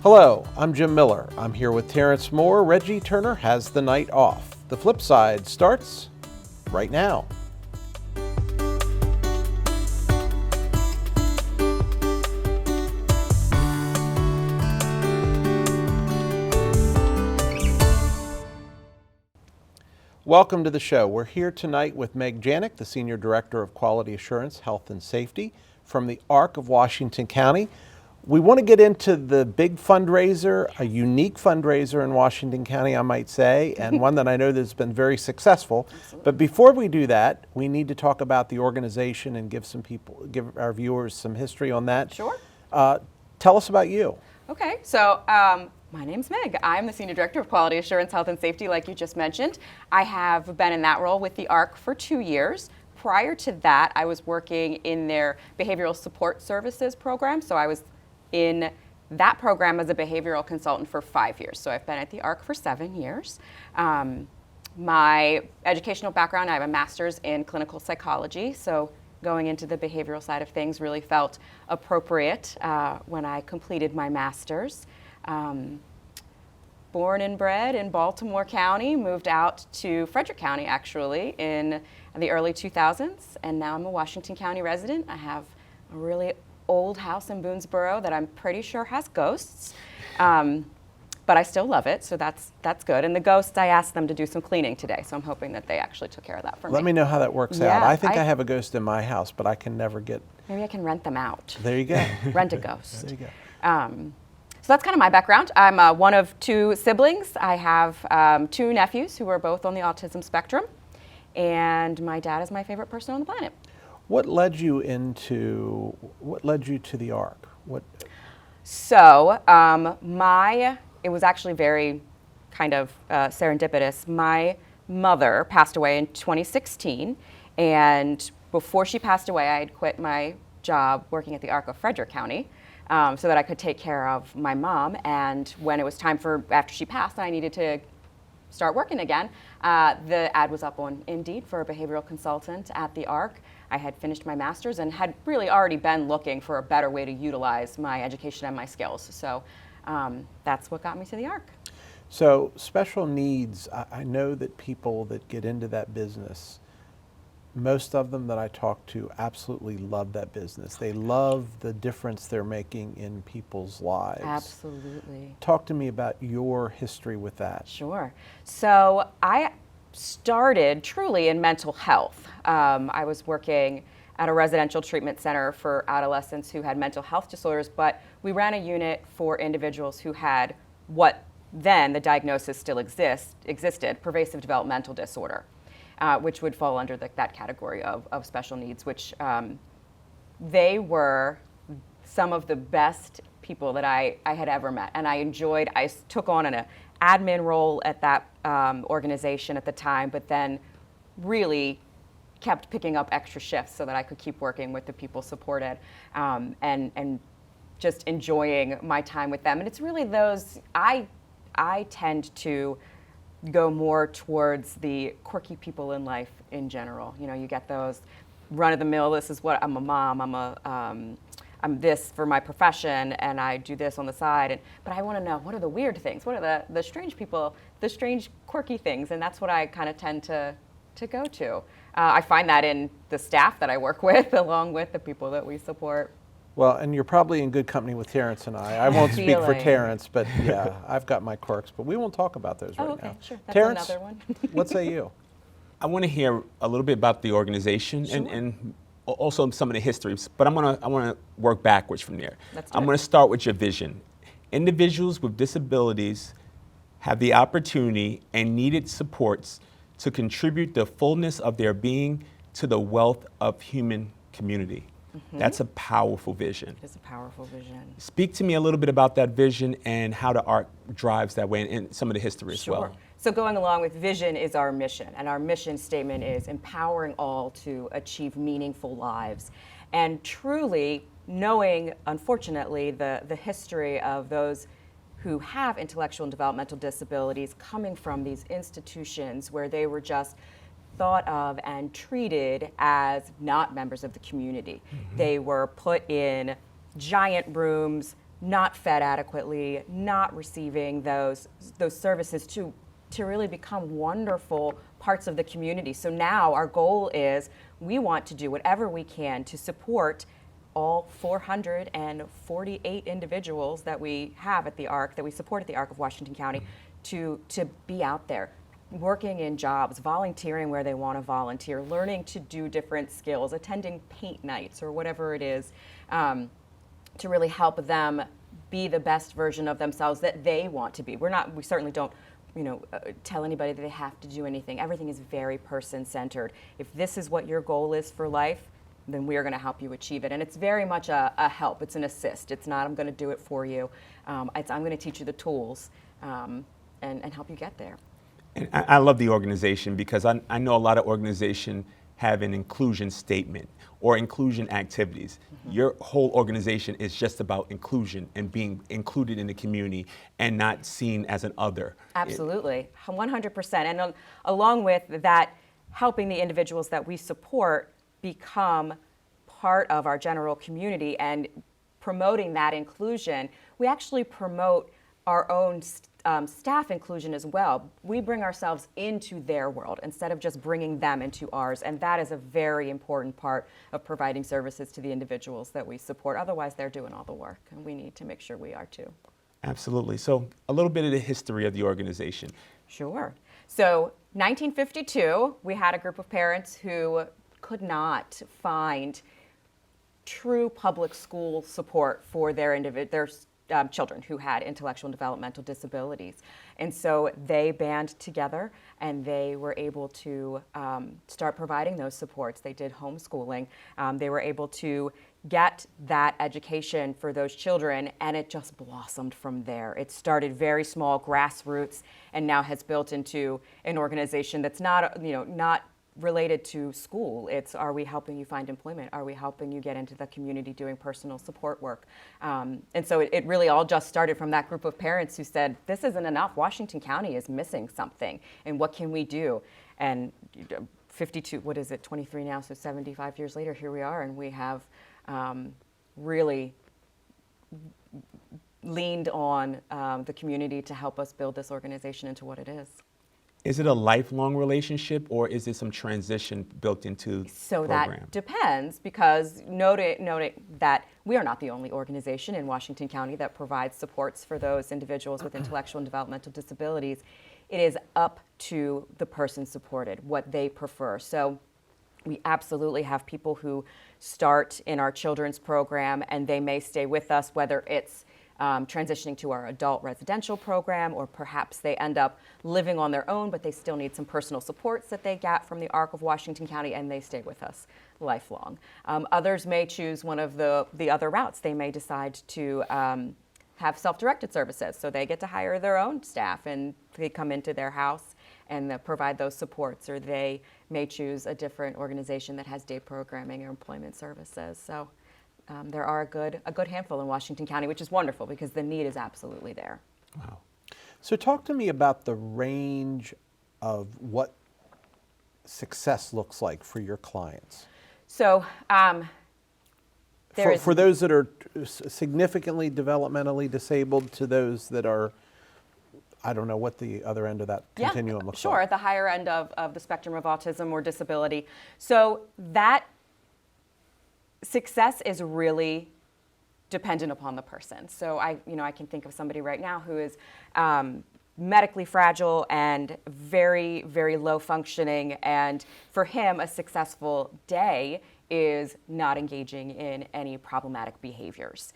Hello, I'm Jim Miller. I'm here with Terrence Moore. Reggie Turner has the night off. The FlipSide starts right now. Welcome to the show. We're here tonight with Meg Jancuk, the Senior Director of Quality Assurance, Health and Safety from the ARC of Washington County. We want to get into the big fundraiser, a unique fundraiser in Washington County, I might say, and one that I know that's been very successful. Absolutely. But before we do that, we need to talk about the organization and give our viewers some history on that. Sure. Tell us about you. Okay, so my name's Meg. I'm the Senior Director of Quality Assurance, Health and Safety, like you just mentioned. I have been in that role with the ARC for 2 years. Prior to that, I was working in their Behavioral Support Services program, so I was in that program as a behavioral consultant for 5 years. So I've been at the ARC for 7 years. My educational background, I have a master's in clinical psychology, so going into the behavioral side of things really felt appropriate when I completed my master's. Born and bred in Baltimore County, moved out to Frederick County actually in the early 2000s, and now I'm a Washington County resident. I have a really old house in Boonesboro that I'm pretty sure has ghosts, but I still love it, so that's good. And the ghosts, I asked them to do some cleaning today, so I'm hoping that they actually took care of that for me. Let me know how that works out. I think I have a ghost in my house, but I can never get... Maybe I can rent them out. There you go. Rent a ghost. There you go. So that's kind of my background. I'm one of 2 siblings. I have 2 nephews who are both on the autism spectrum, and my dad is my favorite person on the planet. What led you to the ARC? So it was actually very kind of serendipitous. My mother passed away in 2016, and before she passed away, I had quit my job working at the ARC of Frederick County so that I could take care of my mom. And when it was time after she passed, I needed to start working again. The ad was up on Indeed for a behavioral consultant at the ARC. I had finished my master's and had really already been looking for a better way to utilize my education and my skills. So that's what got me to the ARC. So special needs, I know that people that get into that business, most of them that I talk to absolutely love that business. They love the difference they're making in people's lives. Absolutely. Talk to me about your history with that. Sure. So I started truly in mental health. I was working at a residential treatment center for adolescents who had mental health disorders, but we ran a unit for individuals who had what then the diagnosis still existed, pervasive developmental disorder, which would fall under that category of special needs, which they were some of the best people that I had ever met. And I took on an admin role at that organization at the time, but then really kept picking up extra shifts so that I could keep working with the people supported and just enjoying my time with them. And it's really those, I tend to go more towards the quirky people in life in general. You know, you get those run-of-the-mill, this is what, I'm a mom, I'm this for my profession, and I do this on the side. But I want to know, what are the weird things? What are the strange people, the strange, quirky things? And that's what I kind of tend to go to. I find that in the staff that I work with, along with the people that we support. Well, and you're probably in good company with Terrence and I won't speak for Terrence, but yeah, I've got my quirks, but we won't talk about those right now. Sure. That's Terrence, another one. what say you? I want to hear a little bit about the organization and also some of the histories, but I want to work backwards from there. I'm going to start with your vision. Individuals with disabilities have the opportunity and needed supports to contribute the fullness of their being to the wealth of human community. Mm-hmm. That's a powerful vision. It is a powerful vision. Speak to me a little bit about that vision and how the ARC drives that way and some of the history as well. So going along with vision is our mission, and our mission statement is empowering all to achieve meaningful lives. And truly knowing, unfortunately, the history of those who have intellectual and developmental disabilities coming from these institutions where they were just thought of and treated as not members of the community. Mm-hmm. They were put in giant rooms, not fed adequately, not receiving those services to really become wonderful parts of the community. So now our goal is we want to do whatever we can to support all 448 individuals that we have at the ARC, that we support at the ARC of Washington County, to be out there, working in jobs, volunteering where they want to volunteer, learning to do different skills, attending paint nights or whatever it is, to really help them be the best version of themselves that they want to be. We certainly don't, tell anybody that they have to do anything. Everything is very person-centered. If this is what your goal is for life, then we are going to help you achieve it. And it's very much a help. It's an assist. It's not, I'm going to do it for you. I'm going to teach you the tools and help you get there. And I love the organization because I know a lot of organizations have an inclusion statement or inclusion activities. Mm-hmm. Your whole organization is just about inclusion and being included in the community and not seen as an other. Absolutely, 100%. And along with that, helping the individuals that we support become part of our general community and promoting that inclusion, we actually promote our own staff inclusion as well. We bring ourselves into their world instead of just bringing them into ours, and that is a very important part of providing services to the individuals that we support. Otherwise, they're doing all the work, and we need to make sure we are too. Absolutely. So a little bit of the history of the organization. Sure. So 1952, we had a group of parents who could not find true public school support for their children who had intellectual and developmental disabilities. And so they band together and they were able to start providing those supports. They did homeschooling. They were able to get that education for those children, and it just blossomed from there. It started very small, grassroots, and now has built into an organization that's not related to school. It's, are we helping you find employment? Are we helping you get into the community doing personal support work? And so it really all just started from that group of parents who said, this isn't enough. Washington County is missing something, and what can we do? And 52, 23 now, so 75 years later, here we are, and we have really leaned on the community to help us build this organization into what it is. Is it a lifelong relationship, or is there some transition built into the program? That depends, because noting that we are not the only organization in Washington County that provides supports for those individuals with intellectual and developmental disabilities. It is up to the person supported, what they prefer. So we absolutely have people who start in our children's program and they may stay with us, whether it's transitioning to our adult residential program, or perhaps they end up living on their own, but they still need some personal supports that they get from the ARC of Washington County, and they stay with us lifelong. Others may choose one of the other routes. They may decide to have self-directed services, so they get to hire their own staff and they come into their house and provide those supports, or they may choose a different organization that has day programming or employment services. So there are a good handful in Washington County, which is wonderful because the need is absolutely there. Wow. So talk to me about the range of what success looks like for your clients. So for those that are significantly developmentally disabled to those that are, I don't know what the other end of that continuum looks like. Sure, at the higher end of the spectrum of autism or disability. So that success is really dependent upon the person. So I can think of somebody right now who is medically fragile and very, very low functioning, and for him, a successful day is not engaging in any problematic behaviors.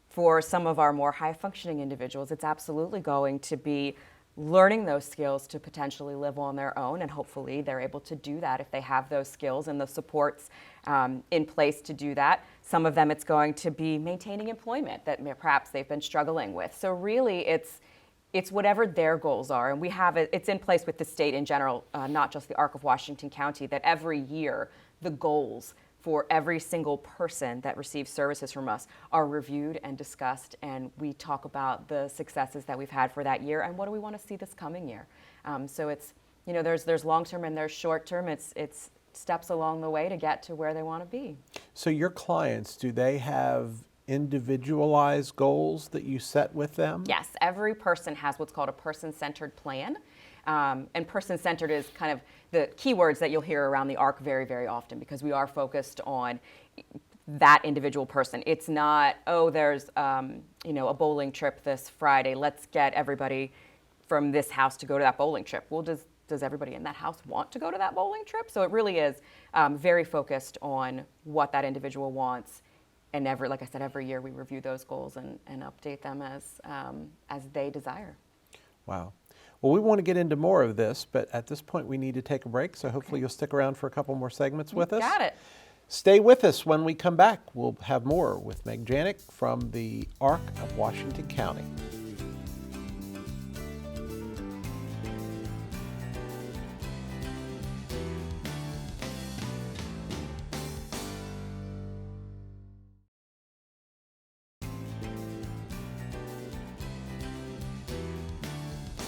For some of our more high functioning individuals, it's absolutely going to be learning those skills to potentially live on their own, and hopefully they're able to do that if they have those skills and the supports in place to do that. Some of them, it's going to be maintaining employment that perhaps they've been struggling with. So really it's whatever their goals are, and we have it's in place with the state in general, not just the ARC of Washington County, that every year the goals for every single person that receives services from us are reviewed and discussed, and we talk about the successes that we've had for that year and what do we want to see this coming year. So it's, there's long-term and there's short-term. It's steps along the way to get to where they want to be. So your clients, do they have individualized goals that you set with them? Yes, every person has what's called a person-centered plan. And person-centered is kind of the keywords that you'll hear around the ARC very, very often, because we are focused on that individual person. It's not, oh, there's a bowling trip this Friday. Let's get everybody from this house to go to that bowling trip. Well, does everybody in that house want to go to that bowling trip? So it really is very focused on what that individual wants. And like I said, every year we review those goals and update them as they desire. Wow. Well, we want to get into more of this, but at this point we need to take a break, so hopefully you'll stick around for a couple more segments with us. Got it. Stay with us. When we come back, we'll have more with Meg Jancuk from the ARC of Washington County.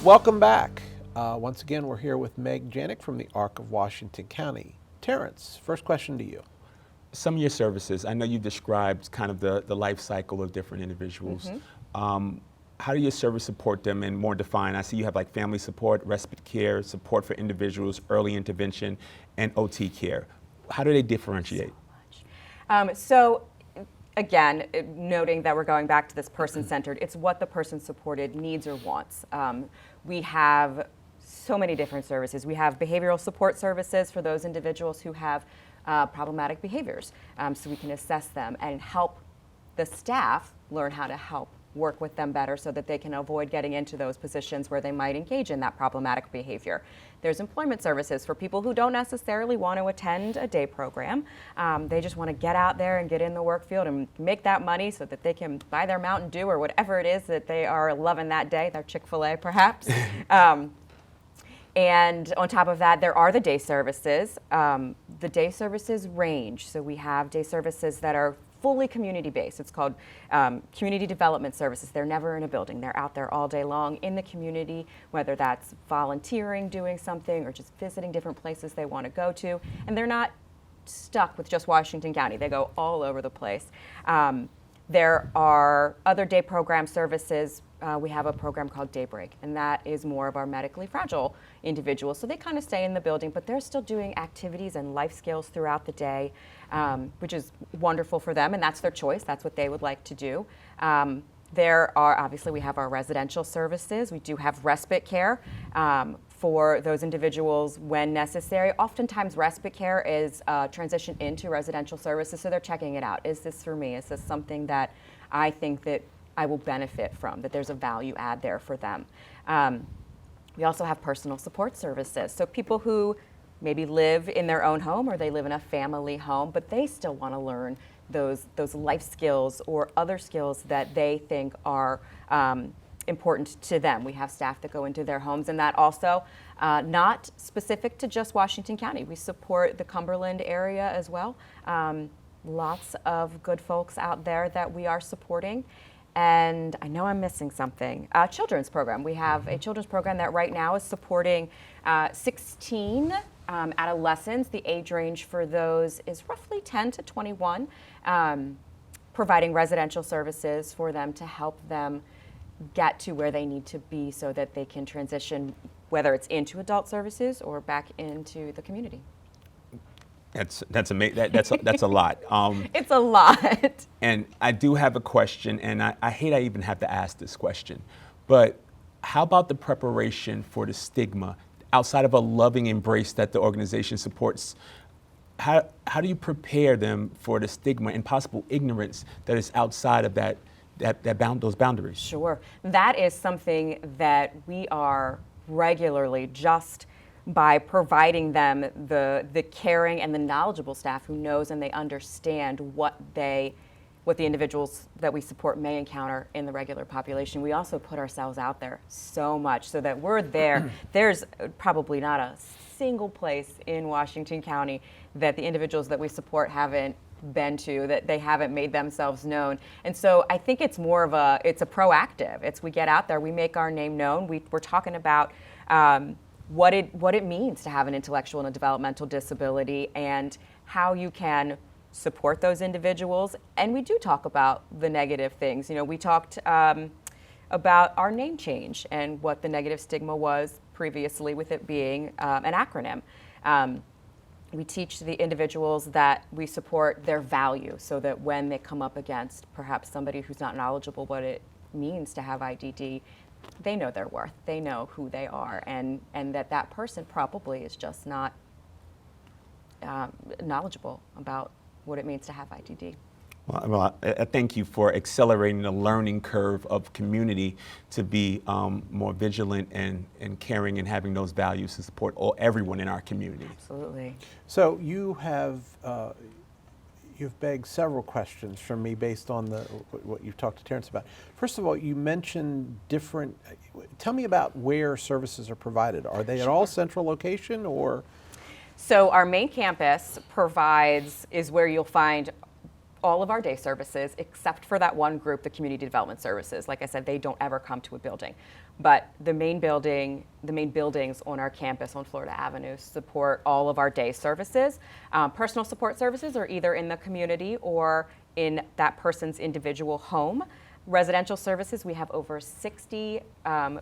Welcome back. Once again, we're here with Meg Jancuk from the ARC of Washington County. Terrence, first question to you. Some of your services, I know you described kind of the life cycle of different individuals. How do your service support them and more defined? I see you have like family support, respite care, support for individuals, early intervention, and OT care. How do they differentiate? So again, noting that we're going back to this person-centered, it's what the person-supported needs or wants. We have so many different services. We have behavioral support services for those individuals who have problematic behaviors, so we can assess them and help the staff learn how to help work with them better so that they can avoid getting into those positions where they might engage in that problematic behavior. There's employment services for people who don't necessarily want to attend a day program. They just want to get out there and get in the work field and make that money so that they can buy their Mountain Dew or whatever it is that they are loving that day, their Chick-fil-A perhaps. And on top of that, there are the day services. The day services range. So we have day services that are fully community-based. It's called community development services. They're never in a building. They're out there all day long in the community, whether that's volunteering, doing something, or just visiting different places they want to go to. And they're not stuck with just Washington County. They go all over the place. There are other day program services. We have a program called Daybreak, and that is more of our medically fragile individuals. So they kind of stay in the building, but they're still doing activities and life skills throughout the day, which is wonderful for them, and that's their choice. That's what they would like to do. There are, obviously, we have our residential services. We do have respite care for those individuals when necessary. Oftentimes, respite care is transitioned into residential services, so they're checking it out. Is this for me? Is this something that I think that I will benefit from, that there's a value add there for them? We also have personal support services. So people who maybe live in their own home or they live in a family home, but they still want to learn those life skills or other skills that they think are important to them. We have staff that go into their homes, and that also not specific to just Washington County. We support the Cumberland area as well. Lots of good folks out there that we are supporting. And I know I'm missing something. Children's program. We have a children's program that right now is supporting 16 adolescents. The age range for those is roughly 10 to 21, providing residential services for them to help them get to where they need to be so that they can transition, whether it's into adult services or back into the community. That's amazing. That's a lot. It's a lot. And I do have a question, and I hate I even have to ask this question, but how about the preparation for the stigma outside of a loving embrace that the organization supports? How do you prepare them for the stigma and possible ignorance that is outside of those boundaries? Sure. That is something that we are regularly, just by providing them the caring and the knowledgeable staff who knows and they understand what the individuals that we support may encounter in the regular population. We also put ourselves out there so much so that we're there. There's probably not a single place in Washington County that the individuals that we support haven't been to, that they haven't made themselves known. And so I think it's more of it's a proactive. We get out there, we make our name known. We're talking about what it means to have an intellectual and a developmental disability and how you can support those individuals. And we do talk about the negative things. We talked about our name change and what the negative stigma was previously with it being an acronym. We teach the individuals that we support their value so that when they come up against perhaps somebody who's not knowledgeable what it means to have IDD, they know their worth, they know who they are, and that person probably is just not knowledgeable about what it means to have IDD. Well, I thank you for accelerating the learning curve of community to be more vigilant and caring and having those values to support everyone in our community. Absolutely. So you've begged several questions from me based on what you've talked to Terrence about. First of all, you mentioned tell me about where services are provided. Are they at all central location or? So our main campus is where you'll find all of our day services, except for that one group, the community development services. Like I said, they don't ever come to a building. But the main buildings on our campus on Florida Avenue support all of our day services. Personal support services are either in the community or in that person's individual home. Residential services, we have over 60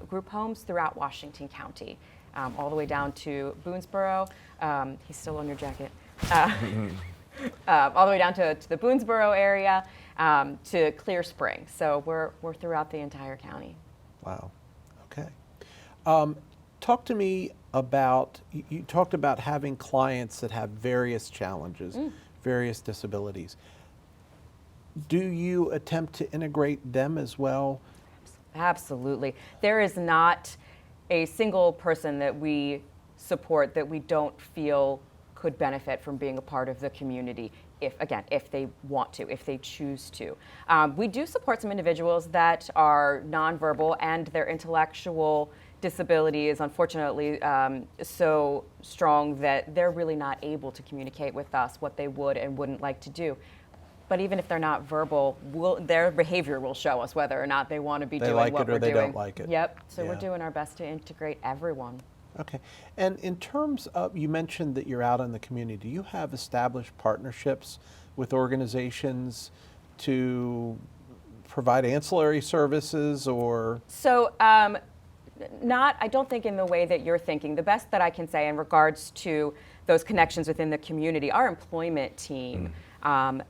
group homes throughout Washington County, all the way down to Boonesboro. He's still on your jacket. All the way down to the Boonesboro area, to Clear Spring. So we're throughout the entire county. Wow. Okay. Talk to me about, you talked about having clients that have various challenges, various disabilities. Do you attempt to integrate them as well? Absolutely. There is not a single person that we support that we don't feel could benefit from being a part of the community if they want to, if they choose to. We do support some individuals that are nonverbal and their intellectual disability is unfortunately so strong that they're really not able to communicate with us what they would and wouldn't like to do. But even if they're not verbal, their behavior will show us whether or not they want to be doing what we're doing. They like it or they don't like it. Yep, so we're doing our best to integrate everyone. Okay. And in terms of, you mentioned that you're out in the community. Do you have established partnerships with organizations to provide ancillary services or? So, I don't think in the way that you're thinking. The best that I can say in regards to those connections within the community, our employment team, the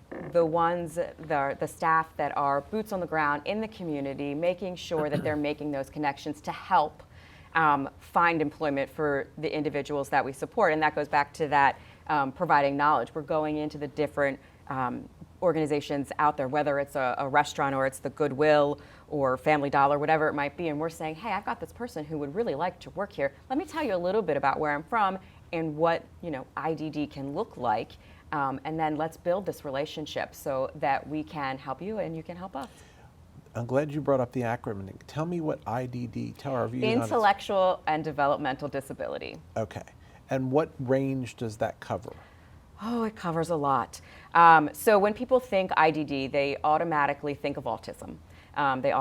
staff that are boots on the ground in the community, making sure that they're making those connections to help find employment for the individuals that we support. And that goes back to that providing knowledge. We're going into the different organizations out there, whether it's a restaurant or it's the Goodwill or Family Dollar, whatever it might be, and we're saying, hey, I've got this person who would really like to work here. Let me tell you a little bit about where I'm from and what IDD can look like, and then let's build this relationship so that we can help you and you can help us. I'm glad you brought up the acronym. Tell me what IDD, tell our viewers. Intellectual and Developmental Disability. Okay. And what range does that cover? Oh, it covers a lot. So when people think IDD, they automatically think of autism. They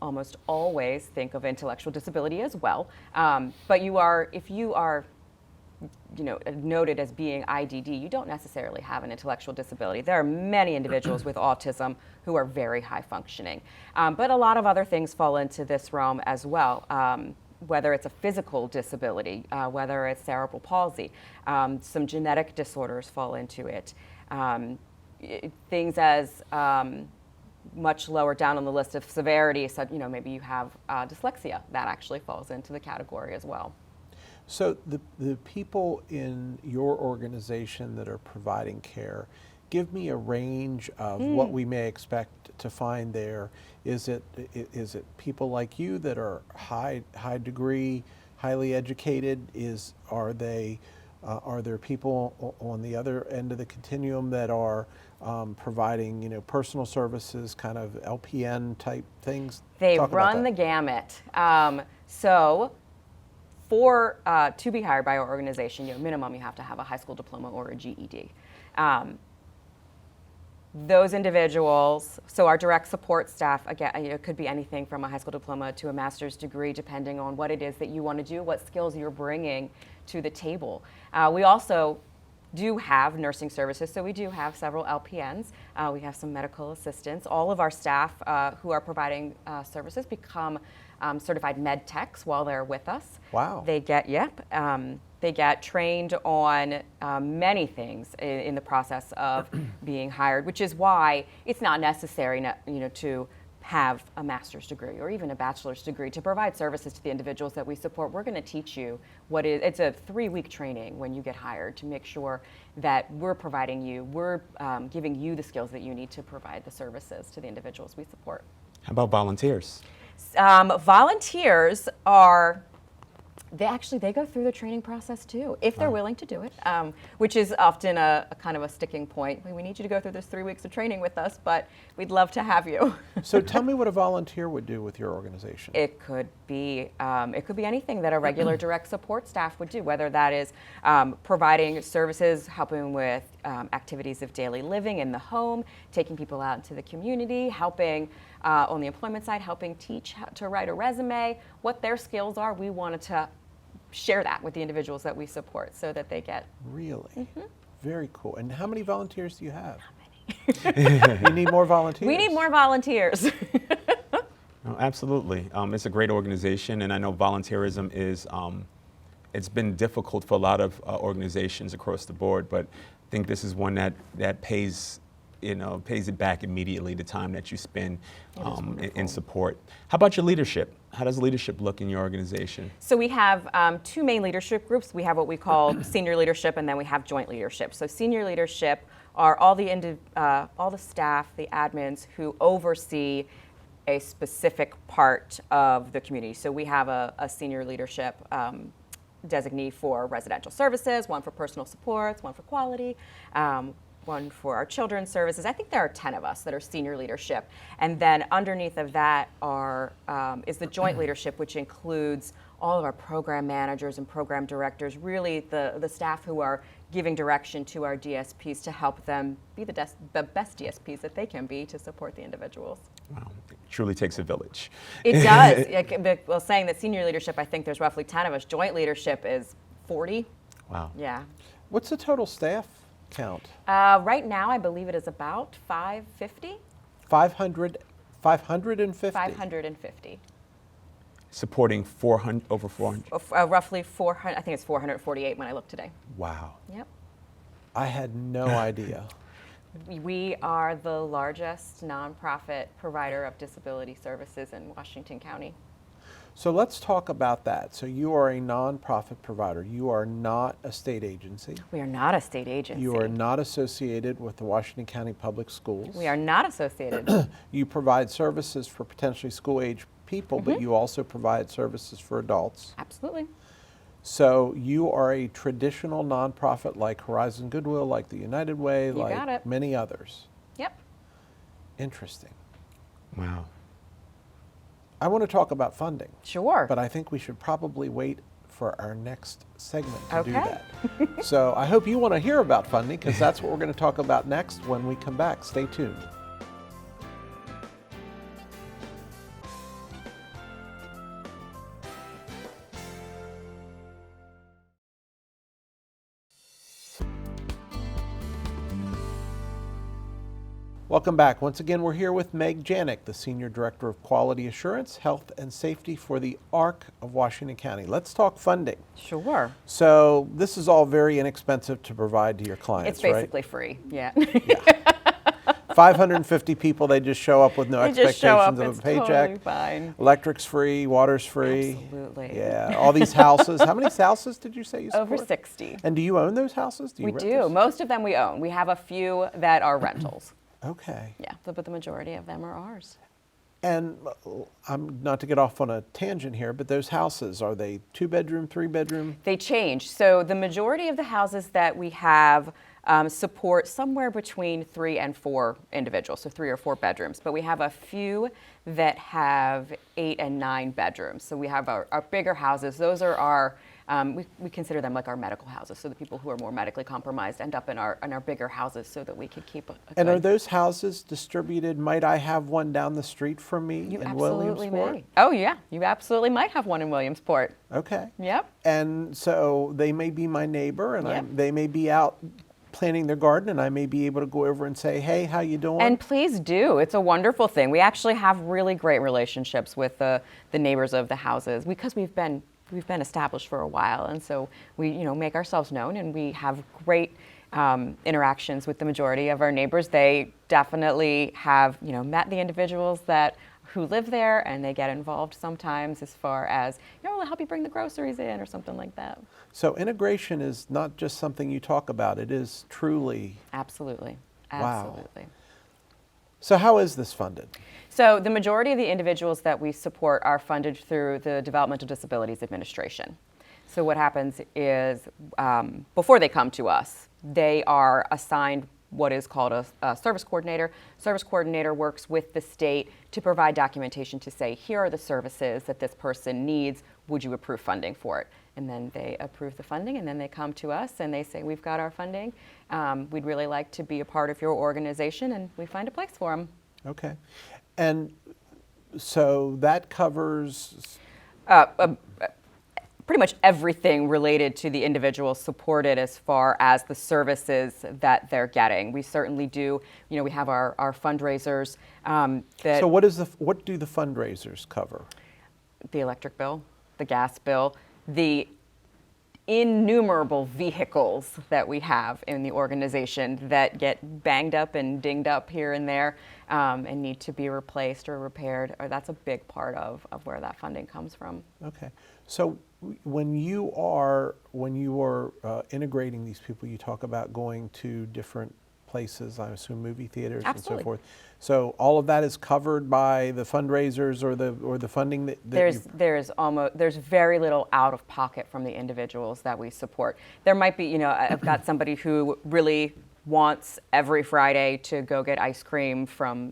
almost always think of intellectual disability as well. But if you are noted as being IDD, you don't necessarily have an intellectual disability. There are many individuals with autism who are very high functioning. But a lot of other things fall into this realm as well, whether it's a physical disability, whether it's cerebral palsy. Some genetic disorders fall into it. Things as much lower down on the list of severity, so maybe you have dyslexia, that actually falls into the category as well. So the people in your organization that are providing care, give me a range of what we may expect to find there. Is it people like you that are high degree, highly educated? Are there people on the other end of the continuum that are providing personal services, kind of LPN type things? They run the gamut. To be hired by our organization, minimum you have to have a high school diploma or a GED. Those individuals, so our direct support staff, again, it could be anything from a high school diploma to a master's degree, depending on what it is that you want to do, what skills you're bringing to the table. We also do have nursing services. So we do have several LPNs. We have some medical assistants. All of our staff who are providing services become certified med techs while they're with us. Wow. They get, they get trained on many things in the process of being hired, which is why it's not necessary, to have a master's degree or even a bachelor's degree to provide services to the individuals that we support. We're going to teach you it's a 3-week training when you get hired to make sure that we're giving you the skills that you need to provide the services to the individuals we support. How about volunteers? Volunteers are, they go through the training process too, if they're willing to do it, which is often a kind of a sticking point. We need you to go through this 3 weeks of training with us, but we'd love to have you. So tell me what a volunteer would do with your organization. It could be anything that a regular direct support staff would do, whether that is providing services, helping with activities of daily living in the home, taking people out into the community, helping on the employment side, helping teach how to write a resume, what their skills are. We wanted to share that with the individuals that we support so that they get. Really? Mm-hmm. Very cool. And how many volunteers do you have? How many? We need more volunteers. We need more volunteers. No, absolutely. It's a great organization, and I know volunteerism is, it's been difficult for a lot of organizations across the board, but I think this is one that pays it back immediately, the time that you spend in support. How about your leadership? How does leadership look in your organization? So we have 2 main leadership groups. We have what we call senior leadership, and then we have joint leadership. So senior leadership are all the staff, the admins who oversee a specific part of the community. So we have a senior leadership designee for residential services, one for personal supports, one for quality, one for our children's services. I think there are 10 of us that are senior leadership. And then underneath of that is the joint leadership, which includes all of our program managers and program directors, really the staff who are giving direction to our DSPs to help them be the best DSPs that they can be to support the individuals. Wow, it truly takes a village. It does. Well, saying that senior leadership, I think there's roughly 10 of us. Joint leadership is 40. Wow. Yeah. What's the total staff count? Right now, I believe it is about 550. 550? 550. Supporting over 400. Roughly 400. I think it's 448 when I looked today. Wow. Yep. I had no idea. We are the largest nonprofit provider of disability services in Washington County. So let's talk about that. So you are a nonprofit provider. You are not a state agency. We are not a state agency. You are not associated with the Washington County Public Schools. We are not associated. You provide services for potentially school-age people, but you also provide services for adults. Absolutely. So you are a traditional nonprofit like Horizon Goodwill, like the United Way, You got like it. many others. Yep. Interesting. Wow. I want to talk about funding. Sure. But I think we should probably wait for our next segment to do Okay. that. So I hope you want to hear about funding, because that's what we're going to talk about next when we come back. Stay tuned. Welcome back. Once again, we're here with Meg Jancuk, the Senior Director of Quality Assurance, Health and Safety for the ARC of Washington County. Let's talk funding. Sure. So this is all very inexpensive to provide to your clients, It's basically free. Yeah. 550 people, they just show up with no They just show up, expectations of a it's paycheck. totally fine. Electric's free, water's free. Absolutely. Yeah, all these houses. How many houses did you say you support? Over 60. And do you own those houses? Do you We rent do. those? Most of them we own. We have a few that are rentals. Okay. Yeah, but the majority of them are ours. And I'm not to get off on a tangent here, but those houses, are they 2-bedroom, 3-bedroom? They change. So the majority of the houses that we have support somewhere between 3 and 4 individuals, so 3 or 4 bedrooms. But we have a few that have 8 and 9 bedrooms. So we have our bigger houses. Those are our, we consider them like our medical houses. So the people who are more medically compromised end up in our bigger houses so that we can keep a And good. are those houses distributed? Might I have one down the street from me You in absolutely Williamsport? may. Oh yeah, you absolutely might have one in Williamsport. Okay. Yep. And so they may be my neighbor, and Yep. they may be out planting their garden, and I may be able to go over and say, hey, how you doing? And please do. It's a wonderful thing. We actually have really great relationships with the neighbors of the houses because we've been established for a while, and so we make ourselves known, and we have great interactions with the majority of our neighbors. They definitely have met the individuals who live there, and they get involved sometimes as far as we'll help you bring the groceries in or something like that. So integration is not just something you talk about, it is truly. Absolutely. Wow. Absolutely. So how is this funded? So the majority of the individuals that we support are funded through the Developmental Disabilities Administration. So what happens is before they come to us, they are assigned what is called a service coordinator. Service coordinator works with the state to provide documentation to say, here are the services that this person needs. Would you approve funding for it? And then they approve the funding, and then they come to us and they say, we've got our funding. We'd really like to be a part of your organization, and we find a place for them. Okay. And so that covers. Pretty much everything related to the individual supported as far as the services that they're getting. We certainly do, we have our fundraisers. So what do the fundraisers cover? The electric bill, the gas bill, the innumerable vehicles that we have in the organization that get banged up and dinged up here and there and need to be replaced or repaired. Or that's a big part of where that funding comes from. Okay. So when you are integrating these people, you talk about going to different places, I assume movie theaters Absolutely. and so forth. So all of that is covered by the fundraisers or the funding that there's very little out of pocket from the individuals that we support. There might be, I've got somebody who really wants every Friday to go get ice cream from,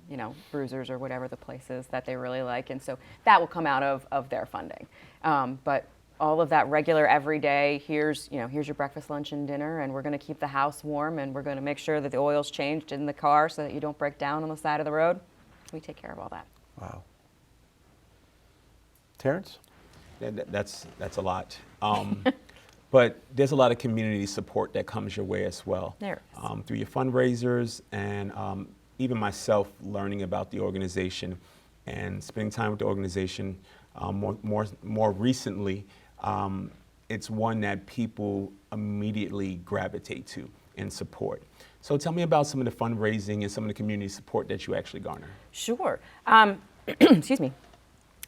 Bruisers or whatever the places that they really like, and so that will come out of their funding. But all of that regular everyday, here's your breakfast, lunch, and dinner, and we're going to keep the house warm, and we're going to make sure that the oil's changed in the car so that you don't break down on the side of the road. We take care of all that. Wow. Terrence? That's a lot. But there's a lot of community support that comes your way as well. There is. Through your fundraisers and even myself learning about the organization and spending time with the organization more recently. It's one that people immediately gravitate to and support. So tell me about some of the fundraising and some of the community support that you actually garner. Sure. Excuse me.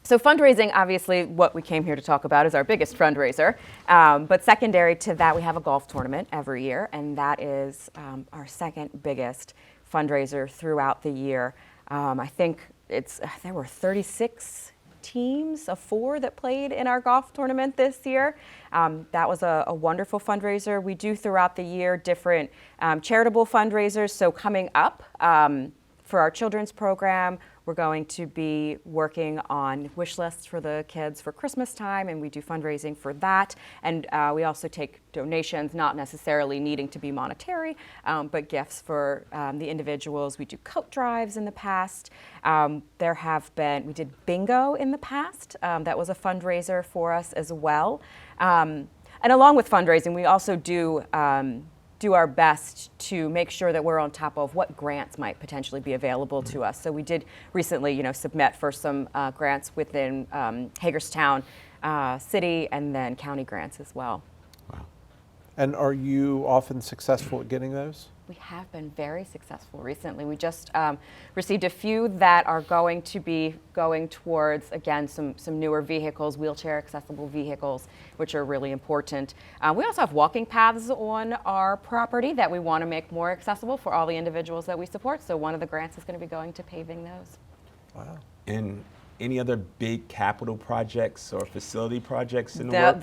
So fundraising, obviously, what we came here to talk about is our biggest fundraiser. But secondary to that, we have a golf tournament every year, and that is our second biggest fundraiser throughout the year. I think there were 36 teams of 4 that played in our golf tournament this year. That was a wonderful fundraiser. We do throughout the year different charitable fundraisers. So coming up for our children's program, we're going to be working on wish lists for the kids for Christmas time, and we do fundraising for that. And we also take donations, not necessarily needing to be monetary, but gifts for the individuals. We do coat drives in the past. We did bingo in the past. That was a fundraiser for us as well. And along with fundraising, we also do our best to make sure that we're on top of what grants might potentially be available to us. So we did recently, submit for some grants within Hagerstown City and then county grants as well. Wow. And are you often successful at getting those? We have been very successful recently. We just received a few that are going to be going towards, again, some newer vehicles, wheelchair accessible vehicles, which are really important. We also have walking paths on our property that we want to make more accessible for all the individuals that we support. So one of the grants is going to be going to paving those. Wow. And any other big capital projects or facility projects in the works?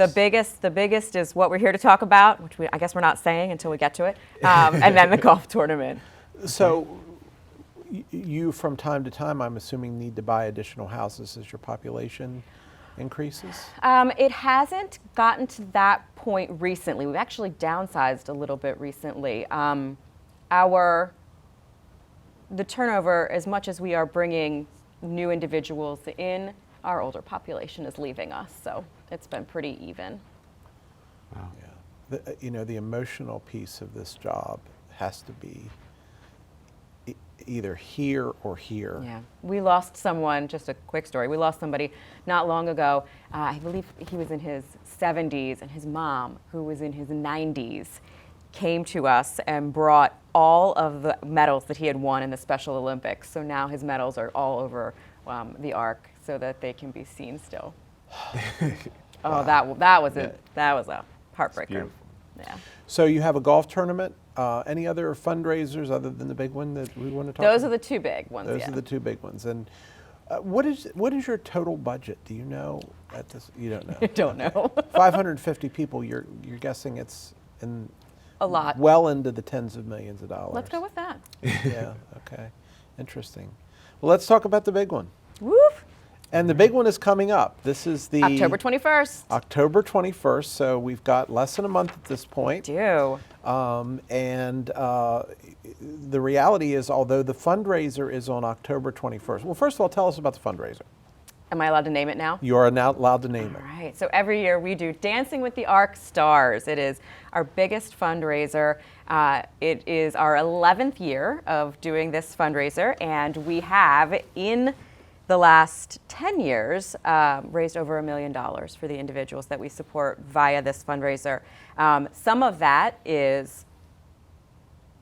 The biggest is what we're here to talk about, which I guess we're not saying until we get to it, and then the golf tournament. So you, from time to time, I'm assuming, need to buy additional houses as your population increases? It hasn't gotten to that point recently. We've actually downsized a little bit recently. The turnover, as much as we are bringing new individuals in, our older population is leaving us, so it's been pretty even. Wow. Yeah. The emotional piece of this job has to be either here or here. Yeah, we lost someone, just a quick story, we lost somebody not long ago. I believe he was in his 70s, and his mom, who was in his 90s, came to us and brought all of the medals that he had won in the Special Olympics. So now his medals are all over the Ark so that they can be seen still. Oh, Wow. that was a heartbreaker. Yeah. So you have a golf tournament. Any other fundraisers other than the big one that we want to talk about? Those are the two big ones. Those are the two big ones. And what is your total budget? Do you know at this? You don't know. I don't know. 550 people. You're guessing it's in A lot. well into the tens of millions of dollars. Let's go with that. Yeah. Okay. Interesting. Well, let's talk about the big one. Woof. And the big one is coming up. This is the October 21st. October 21st. So we've got less than a month at this point. Do. The reality is, although the fundraiser is on October 21st. Well, first of all, tell us about the fundraiser. Am I allowed to name it now? You are now allowed to name All it. right. So every year we do Dancing with the Ark Stars. It is our biggest fundraiser. It is our 11th year of doing this fundraiser, and we have, in the last 10 years, raised over $1 million for the individuals that we support via this fundraiser. Some of that is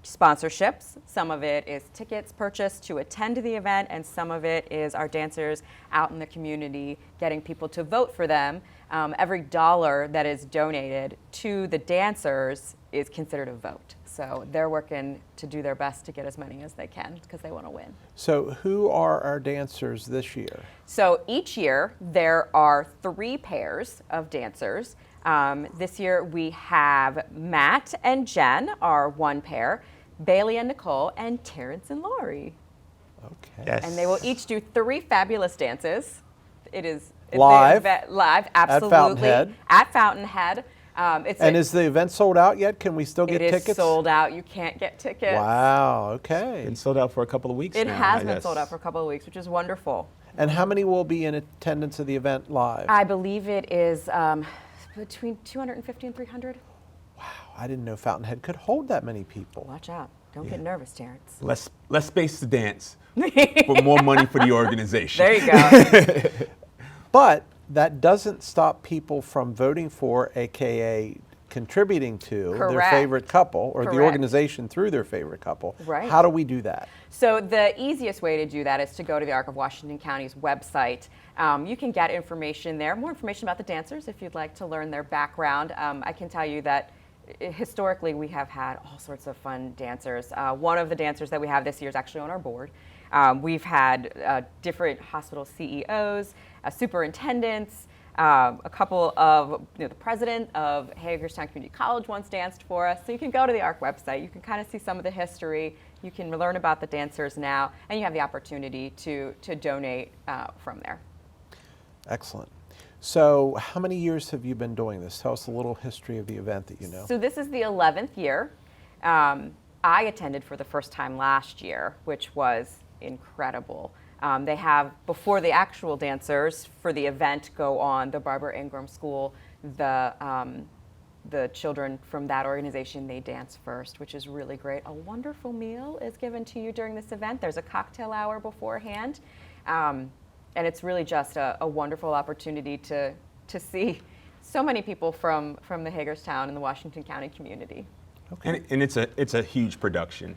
sponsorships, some of it is tickets purchased to attend the event, and some of it is our dancers out in the community getting people to vote for them. Every dollar that is donated to the dancers is considered a vote. So they're working to do their best to get as many as they can because they want to win. So who are our dancers this year? So each year there are 3 pairs of dancers. This year we have Matt and Jen are one pair, Bailey and Nicole, and Terrence and Lori. Okay. Yes. And they will each do 3 fabulous dances. It is Live? Live, absolutely. Fountainhead? At Fountainhead. Is the event sold out yet? Can we still get tickets? It is sold out. You can't get tickets. Wow, okay. Been sold out for a couple of weeks It now, has I been guess. sold out for a couple of weeks, which is wonderful. And how many will be in attendance of the event live? I believe it is between 250 and 300. Wow, I didn't know Fountainhead could hold that many people. Watch out. Don't get nervous, Terrence. Less space to dance, but more money for the organization. There you go. But that doesn't stop people from voting for, AKA contributing to their Correct. favorite couple, or the Correct. organization through their favorite couple. Right. How do we do that? So the easiest way to do that is to go to the Arc of Washington County's website. You can get information there, more information about the dancers if you'd like to learn their background. I can tell you that historically we have had all sorts of fun dancers. One of the dancers that we have this year is actually on our board. We've had different hospital CEOs, superintendents, a couple of, the president of Hagerstown Community College once danced for us. So you can go to the ARC website. You can kind of see some of the history. You can learn about the dancers now, and you have the opportunity to donate from there. Excellent. So how many years have you been doing this? Tell us a little history of the event that you know. So this is the 11th year. I attended for the first time last year, which was incredible. They have, before the actual dancers for the event go on the Barbara Ingram School, the children from that organization, they dance first, which is really great. A wonderful meal is given to you during this event. There's a cocktail hour beforehand. And it's really just a wonderful opportunity to see so many people from the Hagerstown and the Washington County community. Okay. And it's a huge production.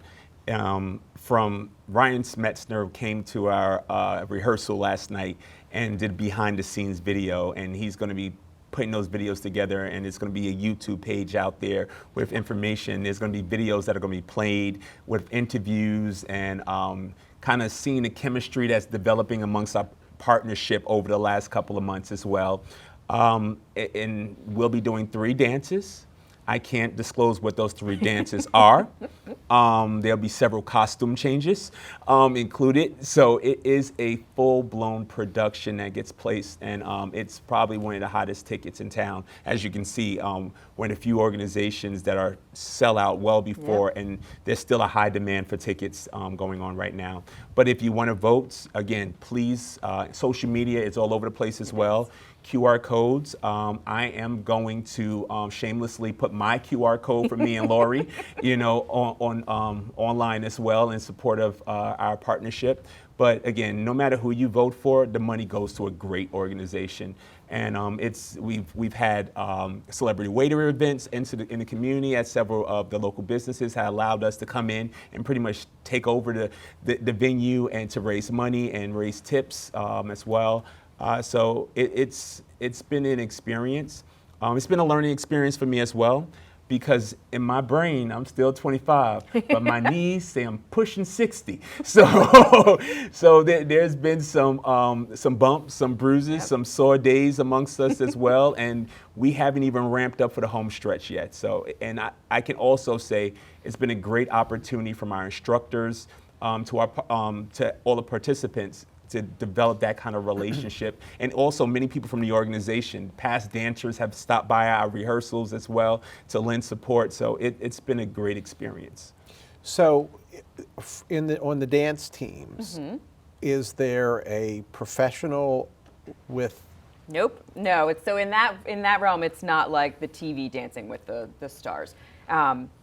From Ryan Smetzner came to our rehearsal last night and did behind the scenes video, and he's going to be putting those videos together, and it's going to be a YouTube page out there with information. There's going to be videos that are going to be played with interviews and kind of seeing the chemistry that's developing amongst our partnership over the last couple of months as well. And we'll be doing 3 dances. I can't disclose what those 3 dances are. There'll be several costume changes included. So it is a full-blown production that gets placed, and it's probably one of the hottest tickets in town. As you can see, we're in a few organizations that are sell out well before, and there's still a high demand for tickets going on right now. But if you want to vote, again, please, social media is all over the place as well. QR codes. I am going to shamelessly put my QR code for me and Lori, on online as well in support of our partnership. But again, no matter who you vote for, the money goes to a great organization. And we've had celebrity waiter events in the community at several of the local businesses that allowed us to come in and pretty much take over the venue and to raise money and raise tips as well. So it's been an experience. It's been a learning experience for me as well, because in my brain, I'm still 25, but my knees say I'm pushing 60. So there's been some bumps, some bruises, some sore days amongst us as well, and we haven't even ramped up for the home stretch yet. So, and I can also say it's been a great opportunity from our instructors to all the participants to develop that kind of relationship. And also many people from the organization, past dancers, have stopped by our rehearsals as well to lend support. So it's been a great experience. So on the dance teams, is there a professional with? Nope, no. It's so in that realm, it's not like the TV Dancing with the Stars.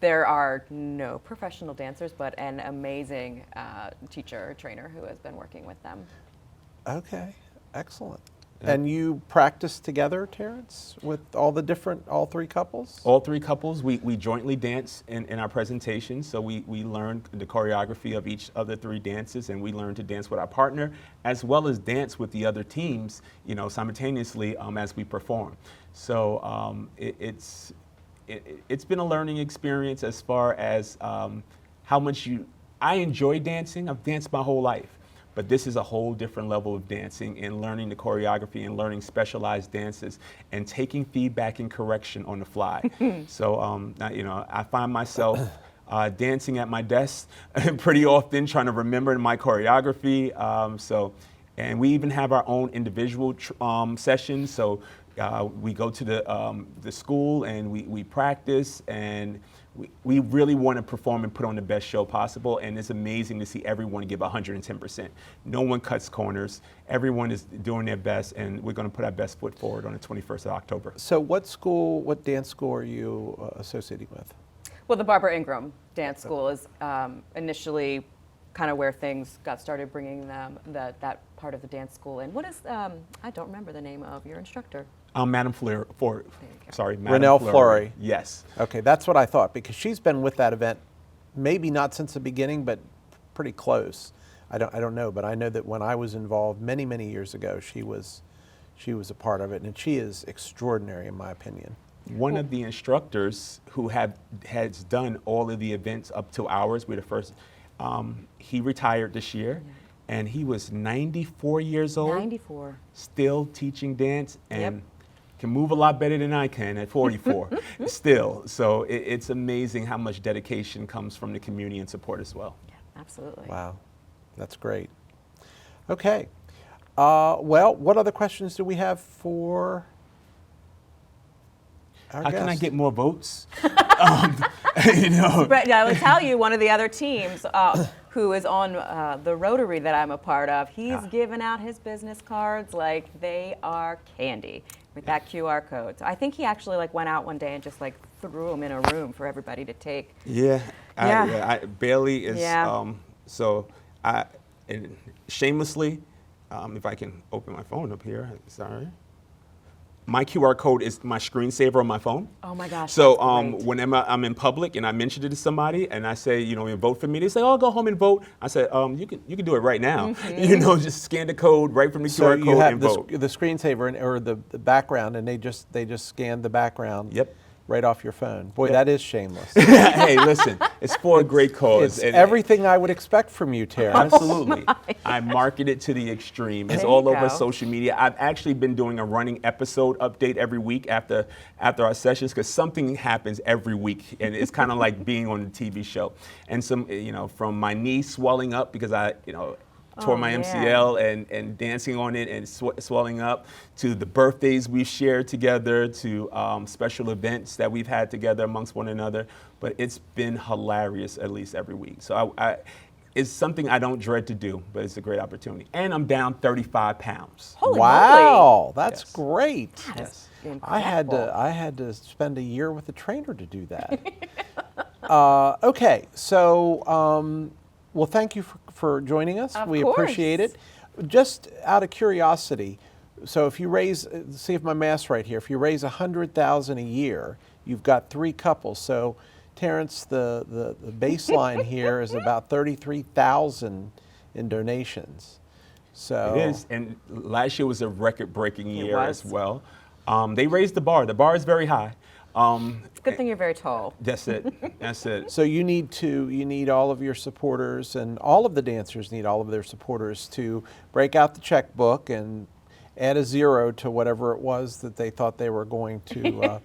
There are no professional dancers, but an amazing teacher or trainer who has been working with them. Okay, excellent. Yeah. And you practice together, Terrence, with all 3 couples? All 3 couples, we jointly dance in our presentation. So we learn the choreography of each of the 3 dances, and we learn to dance with our partner, as well as dance with the other teams, simultaneously as we perform. So it's been a learning experience as far as how much I enjoy dancing. I've danced my whole life, but this is a whole different level of dancing and learning the choreography and learning specialized dances and taking feedback and correction on the fly. So, I find myself dancing at my desk pretty often, trying to remember my choreography. And we even have our own individual sessions. So we go to the school and we practice, and we really want to perform and put on the best show possible. And it's amazing to see everyone give 110%. No one cuts corners. Everyone is doing their best, and we're going to put our best foot forward on the 21st of October. So what dance school are you associating with? Well, the Barbara Ingram Dance School is initially kind of where things got started, bringing them that part of the dance school in. What is, I don't remember the name of your instructor. Madam Madam Renelle Fleury. Yes. Okay, that's what I thought, because she's been with that event, maybe not since the beginning, but pretty close. I don't know, but I know that when I was involved many years ago, she was a part of it, and she is extraordinary in my opinion. One of the instructors who has done all of the events up to ours, we're the first. He retired this year, and he was 94 years old. 94. Still teaching dance, and can move a lot better than I can at 44 still. So it's amazing how much dedication comes from the community and support as well. Yeah, absolutely. Wow, that's great. Okay, well, what other questions do we have for our How guest? can I get more votes? But I will tell you, one of the other teams who is on the Rotary that I'm a part of, he's giving out his business cards like they are candy with that QR code. So I think he actually went out one day and just threw them in a room for everybody to take. Yeah. Bailey is, so shamelessly, if I can open my phone up here, sorry. My QR code is my screensaver on my phone. Oh my gosh. So whenever I'm in public and I mention it to somebody and I say, vote for me, they say, oh, go home and vote. I say, you can do it right now. Just scan the code right from the QR code and vote. The screensaver or the background, and they just scan the background. Yep. right off your phone. Boy, that is shameless. Hey, listen, it's for a great cause. It's everything I would expect from you, Terrence. Absolutely. I market it to the extreme. It's There all you over go. social media. I've actually been doing a running episode update every week after our sessions because something happens every week, and it's kind of like being on a TV show. And from my knee swelling up because I tore my man. MCL and dancing on it and swelling up, to the birthdays we've shared together, to special events that we've had together amongst one another. But it's been hilarious at least every week. So it's something I don't dread to do, but it's a great opportunity. And I'm down 35 pounds. Holy Wow, moly. that's Yes. great. That's I had incredible. to spend a year with a trainer to do that. Okay, so well, thank you for joining us. Of We course. appreciate it. Just out of curiosity, so if you raise, see if my math's right here. If you raise $100,000 a year, you've got 3 couples. So, Terrence, the baseline here is about $33,000 in donations. So It is, and last year was a record-breaking year was. as well. They raised the bar. The bar is very high. It's a good thing you're very tall. That's it. That's it. So you need all of your supporters, and all of the dancers need all of their supporters to break out the checkbook and add a 0 to whatever it was that they thought they were going to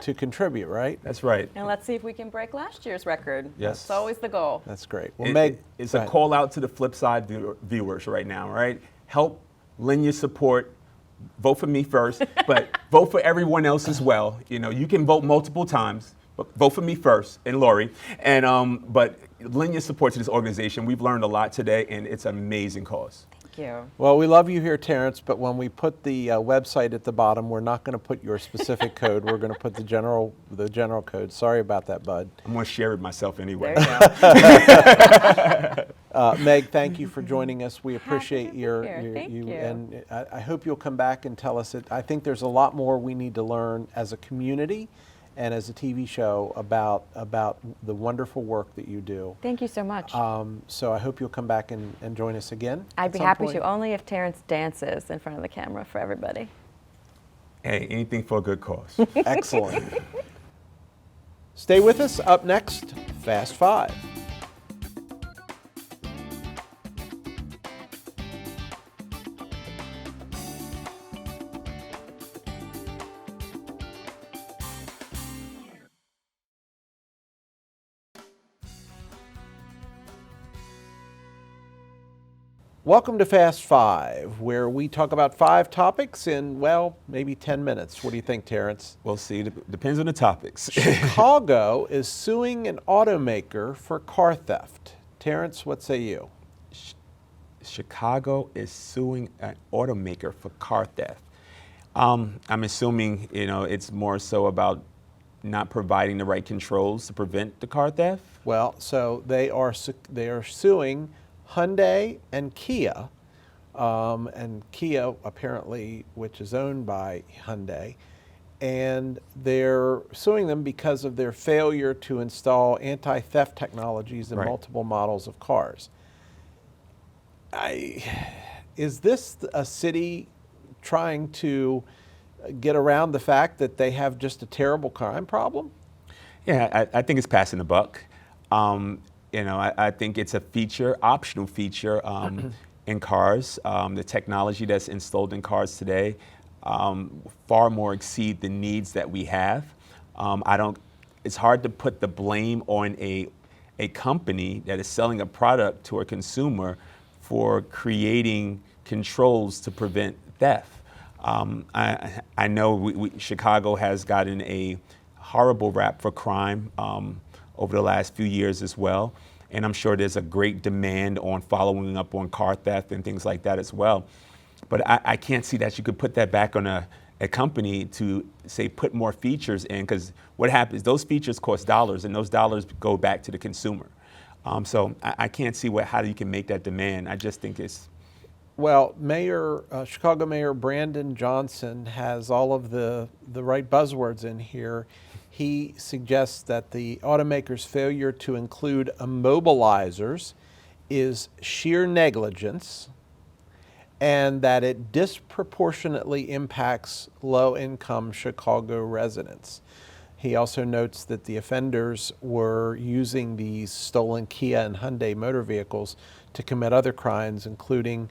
to contribute, right? That's right. And let's see if we can break last year's record. Yes. That's always the goal. That's great. Well, Meg, It's go a ahead. call out to the FlipSide viewers right now, right? Help lend your support. Vote for me first, but vote for everyone else as well. You can vote multiple times, but vote for me first and Lori. And but lend your support to this organization. We've learned a lot today, and it's an amazing cause. Thank you. Well, we love you here, Terrence, but when we put the website at the bottom, we're not going to put your specific code. We're going to put the general code. Sorry about that, bud. I'm going to share it myself anyway. There you go. Meg, thank you for joining us. We appreciate to be your here. Thank you. and I hope you'll come back and tell us it. I think there's a lot more we need to learn as a community and as a TV show about the wonderful work that you do. Thank you so much. So I hope you'll come back and join us again. I'd at be some happy point. to, only if Terrence dances in front of the camera for everybody. Hey, anything for a good cause. Excellent. Stay with us. Up next, Fast Five. Welcome to Fast Five, where we talk about 5 topics in, well, maybe 10 minutes. What do you think, Terrence? We'll see. Depends on the topics. Chicago is suing an automaker for car theft. Terrence, what say you? Chicago is suing an automaker for car theft. I'm assuming it's more so about not providing the right controls to prevent the car theft. Well, so they are suing Hyundai and Kia, apparently, which is owned by Hyundai, and they're suing them because of their failure to install anti-theft technologies in Right. multiple models of cars. Is this a city trying to get around the fact that they have just a terrible crime problem? Yeah, I think it's passing the buck. I think it's a optional feature in cars. The technology that's installed in cars today far more exceed the needs that we have. It's hard to put the blame on a company that is selling a product to a consumer for creating controls to prevent theft. I know Chicago has gotten a horrible rap for crime over the last few years as well. And I'm sure there's a great demand on following up on car theft and things like that as well. But I can't see that you could put that back on a company to say put more features in, because what happens, those features cost dollars and those dollars go back to the consumer. So I can't see how you can make that demand. I just think it's... Well, Chicago Mayor Brandon Johnson has all of the right buzzwords in here. He suggests that the automaker's failure to include immobilizers is sheer negligence, and that it disproportionately impacts low-income Chicago residents. He also notes that the offenders were using these stolen Kia and Hyundai motor vehicles to commit other crimes, including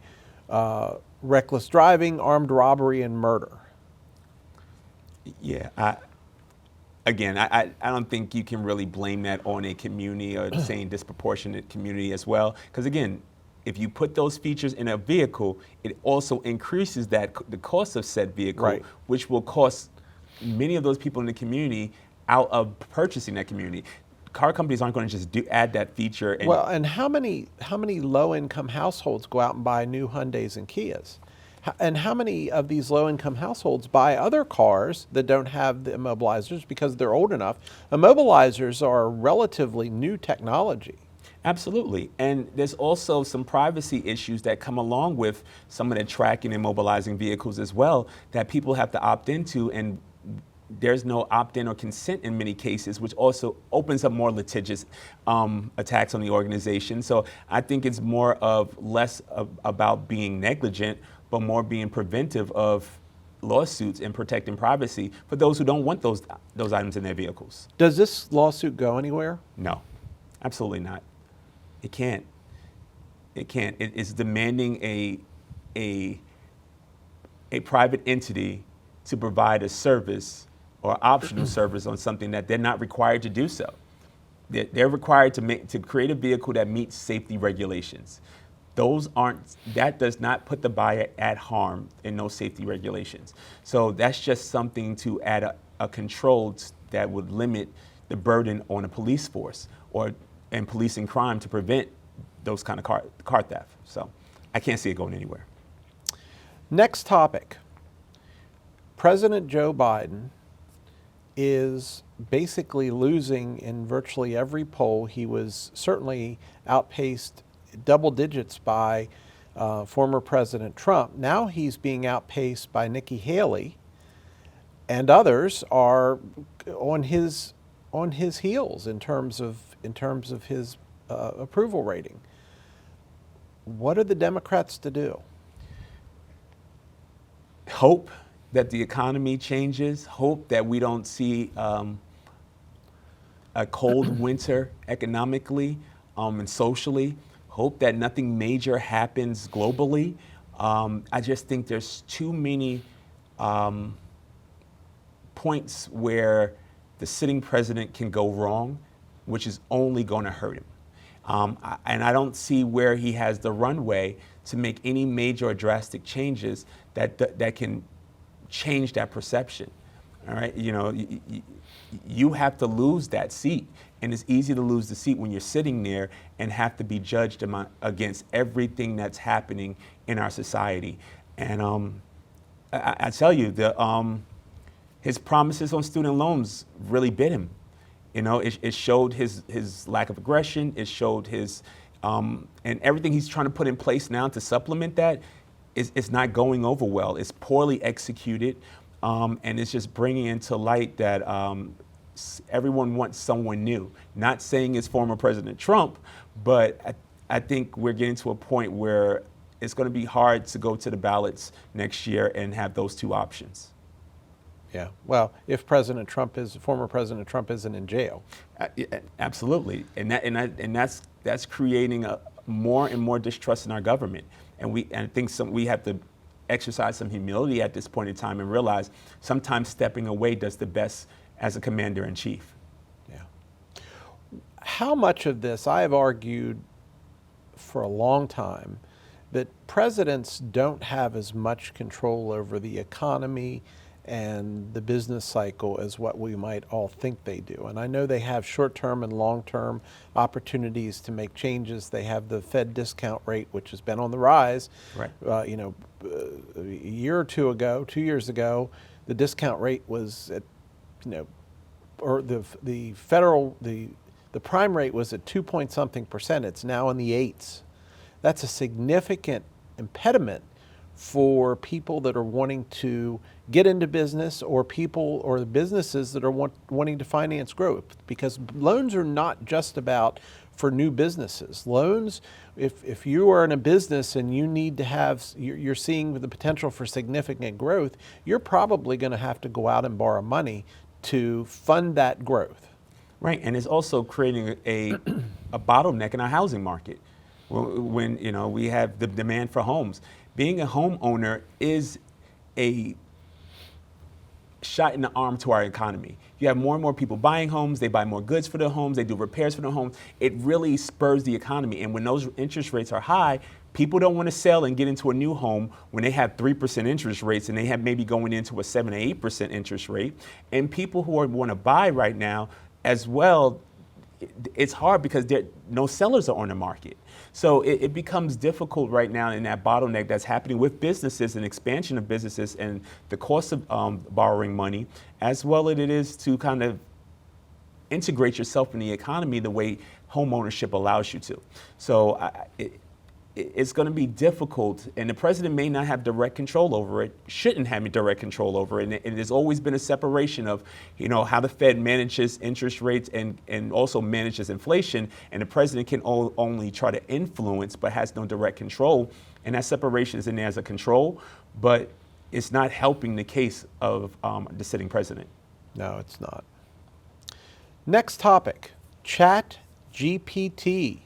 reckless driving, armed robbery, and murder. Yeah, I don't think you can really blame that on a community or saying disproportionate community as well. Because again, if you put those features in a vehicle, it also increases the cost of said vehicle, Right. which will cost many of those people in the community out of purchasing that community. Car companies aren't going to just add that feature. And Well, and how many low-income households go out and buy new Hyundais and Kias? And how many of these low-income households buy other cars that don't have the immobilizers because they're old enough? Immobilizers are relatively new technology. Absolutely. And there's also some privacy issues that come along with some of the tracking and mobilizing vehicles as well that people have to opt into, and there's no opt-in or consent in many cases, which also opens up more litigious attacks on the organization. So I think it's less about being negligent, but more being preventive of lawsuits and protecting privacy for those who don't want those items in their vehicles. Does this lawsuit go anywhere? No, absolutely not. It can't. It can't. It is demanding a private entity to provide a service or optional service on something that they're not required to do so. They're required to create a vehicle that meets safety regulations. That does not put the buyer at harm in those safety regulations. So that's just something to add a control that would limit the burden on a police force and policing crime to prevent those kind of car theft. So I can't see it going anywhere. Next topic. President Joe Biden is basically losing in virtually every poll. He was certainly outpaced double digits by former President Trump. Now he's being outpaced by Nikki Haley, and others are on his heels in terms of his approval rating. What are the Democrats to do? Hope that the economy changes, hope that we don't see a cold winter economically and socially, hope that nothing major happens globally. I just think there's too many points where the sitting president can go wrong, which is only going to hurt him. And I don't see where he has the runway to make any major or drastic changes that can change that perception. All right, you have to lose that seat, and it's easy to lose the seat when you're sitting there and have to be judged against everything that's happening in our society. And I tell you, his promises on student loans really bit him. It showed his lack of aggression. It showed and everything he's trying to put in place now to supplement that is not going over well. It's poorly executed, and it's just bringing into light that everyone wants someone new. Not saying it's former President Trump, but I think we're getting to a point where it's going to be hard to go to the ballots next year and have those two options. Yeah. Well, if former President Trump isn't in jail. Absolutely, and that's creating more and more distrust in our government, and I think we have to exercise some humility at this point in time and realize sometimes stepping away does the best as a commander in chief. Yeah. How much of this, I have argued for a long time that presidents don't have as much control over the economy and the business cycle as what we might all think they do. And I know they have short-term and long-term opportunities to make changes. They have the Fed discount rate, which has been on the rise. Right. A year or 2 years ago, the discount rate was at, or the prime rate was at 2-point-something%. It's now in the 8s. That's a significant impediment for people that are wanting to get into business, or the businesses that are wanting to finance growth, because loans are not just about for new businesses. Loans, if you are in a business and you need to you're seeing the potential for significant growth, you're probably going to have to go out and borrow money to fund that growth. Right, and it's also creating a bottleneck in our housing market. When we have the demand for homes, being a homeowner is a shot in the arm to our economy. You have more and more people buying homes, they buy more goods for their homes, they do repairs for their homes. It really spurs the economy. And when those interest rates are high, people don't want to sell and get into a new home when they have 3% interest rates and they have maybe going into a 7 or 8% interest rate. And people who want to buy right now as well, it's hard because no sellers are on the market. So it becomes difficult right now in that bottleneck that's happening with businesses and expansion of businesses and the cost of borrowing money, as well as it is to kind of integrate yourself in the economy the way home ownership allows you to. So it's going to be difficult, and the president may not have direct control over it, shouldn't have direct control over it. And there's always been a separation of, how the Fed manages interest rates and also manages inflation, and the president can only try to influence but has no direct control. And that separation is in there as a control, but it's not helping the case of the sitting president. No, it's not. Next topic, Chat GPT.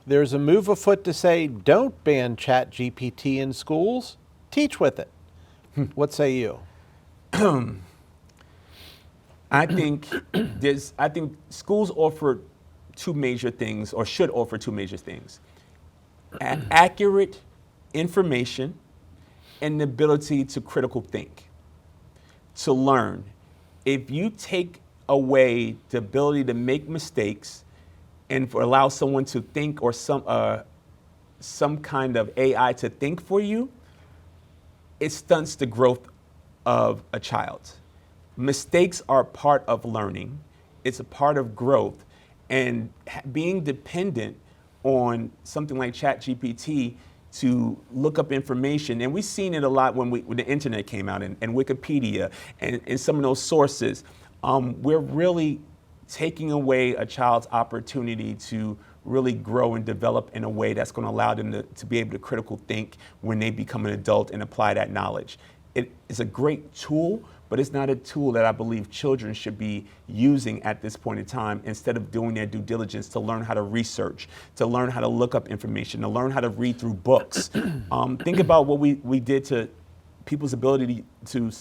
There's a move afoot to say, don't ban Chat GPT in schools, teach with it. What say you? I think schools offer two major things, or should offer two major things. Accurate information and the ability to critical think, to learn. If you take away the ability to make mistakes and allow someone to think, or some kind of AI to think for you, it stunts the growth of a child. Mistakes are part of learning. It's a part of growth. And being dependent on something like ChatGPT to look up information, and we've seen it a lot when the internet came out and Wikipedia and some of those sources, we're really taking away a child's opportunity to really grow and develop in a way that's going to allow them to be able to critical think when they become an adult and apply that knowledge. It is a great tool, but it's not a tool that I believe children should be using at this point in time, instead of doing their due diligence to learn how to research, to learn how to look up information, to learn how to read through books. Think about what we did to people's ability to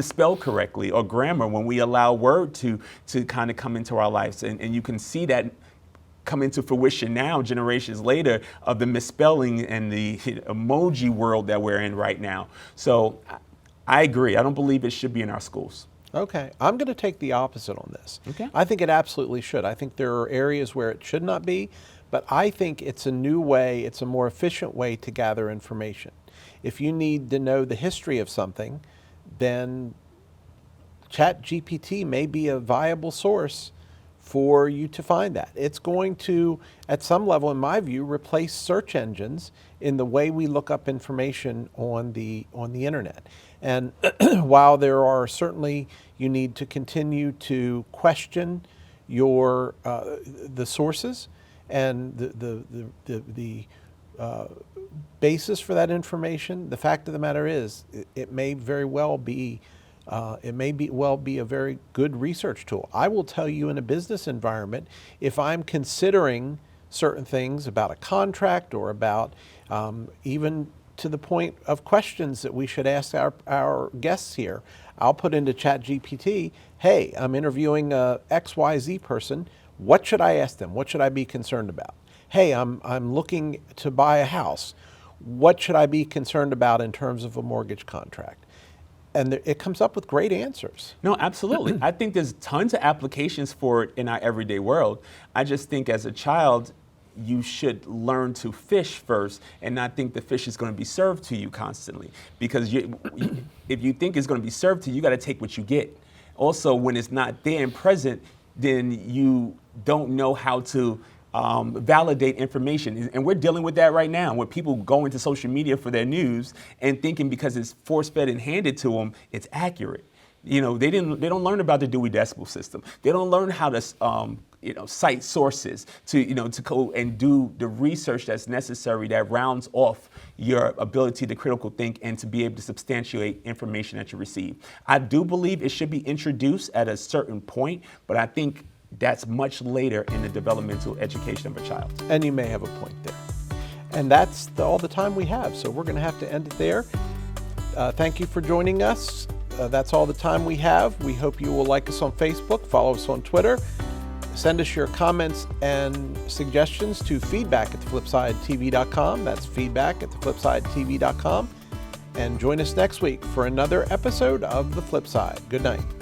spell correctly, or grammar, when we allow word to kind of come into our lives. And you can see that come into fruition now, generations later, of the misspelling and the emoji world that we're in right now. So I agree. I don't believe it should be in our schools. Okay, I'm going to take the opposite on this. Okay. I think it absolutely should. I think there are areas where it should not be, but I think it's a new way, it's a more efficient way to gather information. If you need to know the history of something, then ChatGPT may be a viable source for you to find that. It's going to, at some level, in my view, replace search engines in the way we look up information on the internet. And while there are certainly, you need to continue to question your the sources and the basis for that information, the fact of the matter is, it may very well be a very good research tool. I will tell you, in a business environment, if I'm considering certain things about a contract, or about even to the point of questions that we should ask our guests here, I'll put into ChatGPT, hey, I'm interviewing a XYZ person. What should I ask them? What should I be concerned about? Hey, I'm looking to buy a house. What should I be concerned about in terms of a mortgage contract? And it comes up with great answers. No, absolutely. I think there's tons of applications for it in our everyday world. I just think as a child, you should learn to fish first and not think the fish is going to be served to you constantly. Because if you think it's going to be served to you, you got to take what you get. Also, when it's not there and present, then you don't know how to validate information. And we're dealing with that right now, where people go into social media for their news and thinking because it's force-fed and handed to them, it's accurate. They don't learn about the Dewey Decimal System. They don't learn how to cite sources to go and do the research that's necessary that rounds off your ability to critical think and to be able to substantiate information that you receive. I do believe it should be introduced at a certain point, but I think that's much later in the developmental education of a child. And you may have a point there. And that's all the time we have, so we're going to have to end it there. Thank you for joining us. That's all the time we have. We hope you will like us on Facebook, follow us on Twitter, send us your comments and suggestions to feedback@theflipsidetv.com. That's feedback@theflipsidetv.com. And join us next week for another episode of The Flip Side. Good night.